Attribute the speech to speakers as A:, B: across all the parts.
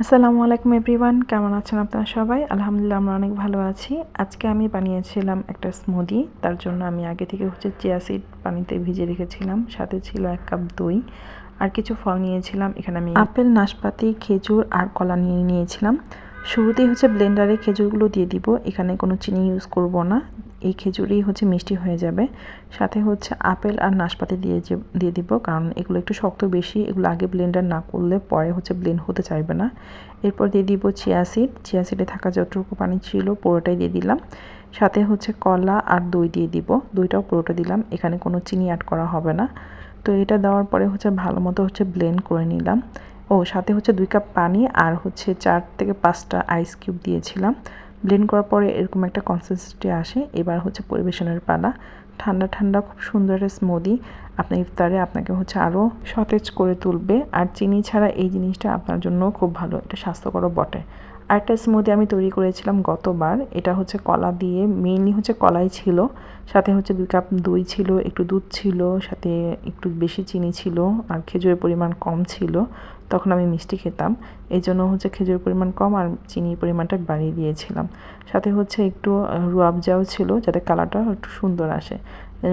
A: আসসালামু আলাইকুম এভরিওয়ান, কেমন আছেন আপনারা সবাই? আলহামদুলিল্লাহ আমরা অনেক ভালো আছি। আজকে আমি বানিয়েছিলাম একটা স্মুদি। তার জন্য আমি আগে থেকে চিয়া সিড পানিতে ভিজিয়ে রেখেছিলাম, সাথে ছিল 1 কাপ দই আর কিছু ফল নিয়েছিলাম। এখানে আমি আপেল, নাশপাতি, খেজুর আর কলা নিয়েছিলাম। শুরুতেই ব্লেন্ডারে খেজুরগুলো দিয়ে দিব। এখানে কোনো চিনি ইউজ করব না, এই খেজুরেই মিষ্টি হয়ে যাবে। সাথে আপেল আর নাশপাতি দিয়ে দিব, কারণ এগুলো একটু শক্ত বেশি, এগুলো আগে ব্লেন্ডার না করলে পরে ব্লেন্ড হতে চাইবে না। এরপর দিয়ে দিব চিয়া সিডে থাকা যতটুকু পানি ছিল পুরোটাই দিয়ে দিলাম। সাথে কলা আর দই দিয়ে দিব, দইটাও পুরোটা দিলাম, এখানে কোনো চিনি অ্যাড করা হবে না। তো এটা দেওয়ার পরে ভালো মতো ব্লেন্ড করে নিলাম। সাথে 2 কাপ পানি আর 4 থেকে 5টা আইস কিউব দিয়েছিলাম। ব্লেন্ড করার পরে এরকম একটা কনসিস্টেন্সি আসে। এবার পরিবেশনের পালা। ঠান্ডা ঠান্ডা খুব সুন্দর স্মুদি আপনার ইফতারে আপনাকে আরও সতেজ করে তুলবে। আর চিনি ছাড়া এই জিনিসটা আপনার জন্য খুব ভালো, এটা স্বাস্থ্যকরও বটে। আরেকটা স্মুদি আমি তৈরি করেছিলাম গতবার, এটা কলা দিয়ে, মেইনলি কলাই ছিল, সাথে 2 কাপ দই ছিল, একটু দুধ ছিল, সাথে একটু বেশি চিনি ছিল আর খেজুরের পরিমাণ কম ছিল। তখন আমি মিষ্টি খেতাম, এই জন্য খেজুরের পরিমাণ কম আর চিনির পরিমাণটা বাড়িয়ে দিয়েছিলাম। সাথে একটু রুয়াবজাও ছিল, যাতে কালারটা একটু সুন্দর আসে।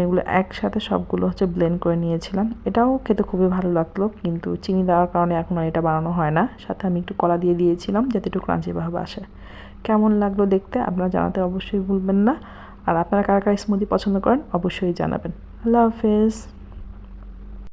A: এগুলো একসাথে সবগুলো ব্লেন্ড করে নিয়েছিলাম। এটাও খেতে খুবই ভালো লাগলো, কিন্তু চিনি দেওয়ার কারণে এখন আর এটা বানানো হয় না। সাথে আমি একটু কলা দিয়ে দিয়েছিলাম যাতে একটু ক্রাঞ্চি ভাব আসে। কেমন লাগলো দেখতে আপনারা জানাতে অবশ্যই ভুলবেন না। আর আপনারা কারা কারা স্মুদি পছন্দ করেন অবশ্যই জানাবেন। আল্লাহ হাফেজ।